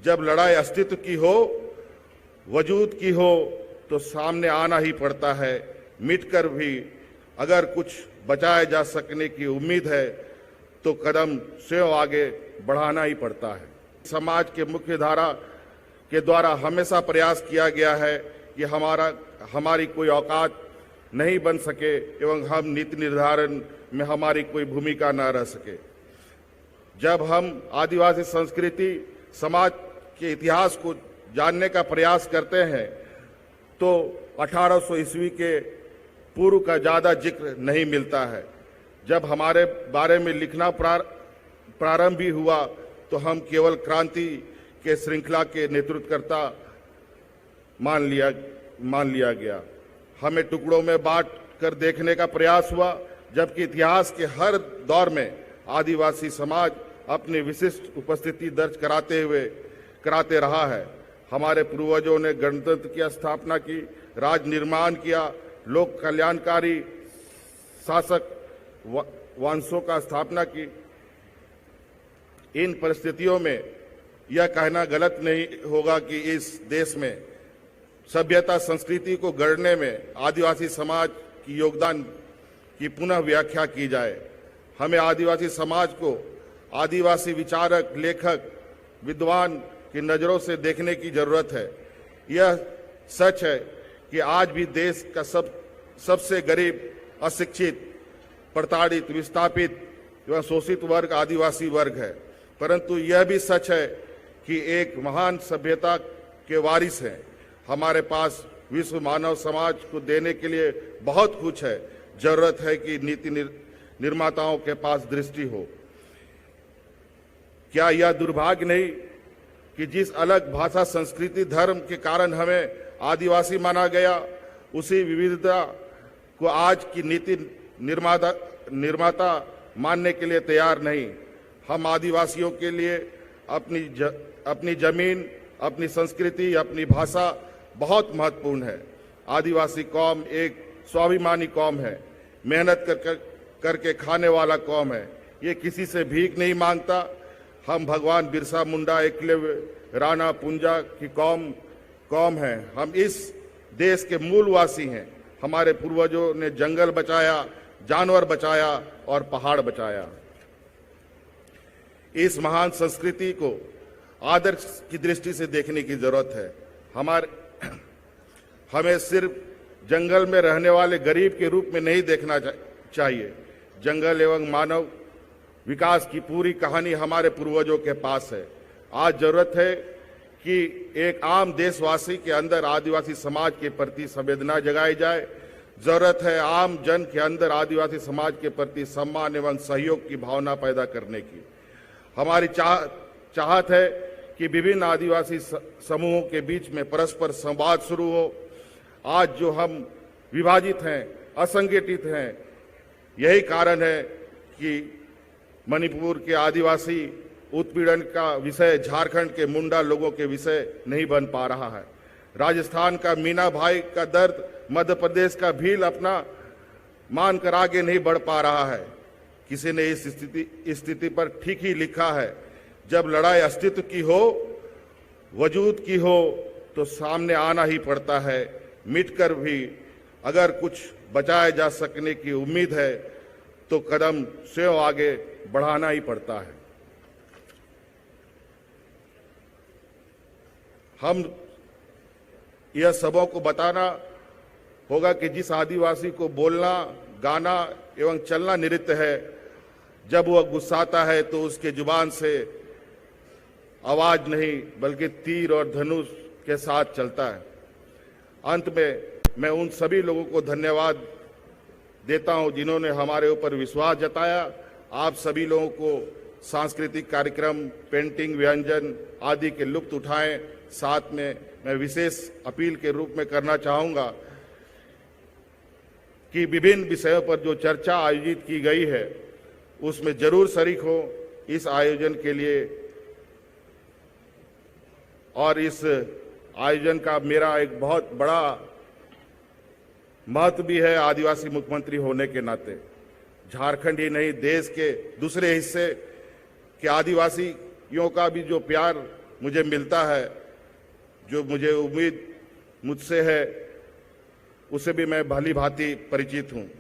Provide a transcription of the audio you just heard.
जब लड़ाई अस्तित्व की हो, वजूद की हो, तो सामने आना ही पड़ता है। मिटकर भी अगर कुछ बचाए जा सकने की उम्मीद है तो कदम स्वयं आगे बढ़ाना ही पड़ता है। समाज के मुख्य धारा के द्वारा हमेशा प्रयास किया गया है कि हमारी कोई औकात नहीं बन सके एवं हम नीति निर्धारण में हमारी कोई भूमिका न रह सके। जब हम आदिवासी संस्कृति समाज के इतिहास को जानने का प्रयास करते हैं तो 1800 ईस्वी के पूर्व का ज़्यादा जिक्र नहीं मिलता है। जब हमारे बारे में लिखना प्रारंभ भी हुआ तो हम केवल क्रांति के श्रृंखला के नेतृत्वकर्ता मान लिया गया। हमें टुकड़ों में बांट कर देखने का प्रयास हुआ, जबकि इतिहास के हर दौर में आदिवासी समाज अपनी विशिष्ट उपस्थिति दर्ज कराते रहा है। हमारे पूर्वजों ने गणतंत्र की स्थापना की, राज निर्माण किया, लोक कल्याणकारी शासक वंशों का स्थापना की। इन परिस्थितियों में यह कहना गलत नहीं होगा कि इस देश में सभ्यता संस्कृति को गढ़ने में आदिवासी समाज की योगदान की पुनः व्याख्या की जाए। हमें आदिवासी समाज को आदिवासी विचारक, लेखक, विद्वान की नज़रों से देखने की जरूरत है। यह सच है कि आज भी देश का सबसे गरीब, अशिक्षित, प्रताड़ित, विस्थापित एवं शोषित वर्ग आदिवासी वर्ग है, परंतु यह भी सच है कि एक महान सभ्यता के वारिस हैं। हमारे पास विश्व मानव समाज को देने के लिए बहुत कुछ है। जरूरत है कि नीति निर्माताओं के पास दृष्टि हो। क्या यह दुर्भाग्य नहीं कि जिस अलग भाषा, संस्कृति, धर्म के कारण हमें आदिवासी माना गया, उसी विविधता को आज की नीति निर्माता मानने के लिए तैयार नहीं। हम आदिवासियों के लिए अपनी जमीन, अपनी संस्कृति, अपनी भाषा बहुत महत्वपूर्ण है। आदिवासी कौम एक स्वाभिमानी कौम है, मेहनत करके खाने वाला कौम है। ये किसी से भीख नहीं मांगता। हम भगवान बिरसा मुंडा, एकलव्य, राणा पुंजा की कौम है। हम इस देश के मूलवासी हैं। हमारे पूर्वजों ने जंगल बचाया, जानवर बचाया और पहाड़ बचाया। इस महान संस्कृति को आदर्श की दृष्टि से देखने की जरूरत है। हमें सिर्फ जंगल में रहने वाले गरीब के रूप में नहीं देखना चाहिए। जंगल एवं मानव विकास की पूरी कहानी हमारे पूर्वजों के पास है। आज जरूरत है कि एक आम देशवासी के अंदर आदिवासी समाज के प्रति संवेदना जगाई जाए। जरूरत है आम जन के अंदर आदिवासी समाज के प्रति सम्मान एवं सहयोग की भावना पैदा करने की। हमारी चाहत है कि विभिन्न आदिवासी समूहों के बीच में परस्पर संवाद शुरू हो। आज जो हम विभाजित हैं, असंगठित हैं, यही कारण है कि मणिपुर के आदिवासी उत्पीड़न का विषय झारखंड के मुंडा लोगों के विषय नहीं बन पा रहा है। राजस्थान का मीना भाई का दर्द मध्य प्रदेश का भील अपना मानकर आगे नहीं बढ़ पा रहा है। किसी ने इस स्थिति पर ठीक ही लिखा है, जब लड़ाई अस्तित्व की हो, वजूद की हो, तो सामने आना ही पड़ता है। मिटकर भी अगर कुछ बचाए जा सकने की उम्मीद है तो कदम स्वयं आगे बढ़ाना ही पड़ता है। हम यह सबों को बताना होगा कि जिस आदिवासी को बोलना, गाना एवं चलना नृत्य है, जब वह गुस्साता है तो उसके जुबान से आवाज नहीं बल्कि तीर और धनुष के साथ चलता है। अंत में मैं उन सभी लोगों को धन्यवाद देता हूं जिन्होंने हमारे ऊपर विश्वास जताया। आप सभी लोगों को सांस्कृतिक कार्यक्रम, पेंटिंग, व्यंजन आदि के लुत्फ उठाएं। साथ में मैं विशेष अपील के रूप में करना चाहूंगा कि विभिन्न विषयों पर जो चर्चा आयोजित की गई है उसमें जरूर शरीक हो। इस आयोजन के लिए और इस आयोजन का मेरा एक बहुत बड़ा महत्व भी है आदिवासी मुख्यमंत्री होने के नाते। झारखंड ही नहीं, देश के दूसरे हिस्से के आदिवासियों का भी जो प्यार मुझे मिलता है, जो मुझे उम्मीद मुझसे है, उसे भी मैं भली भांति परिचित हूं।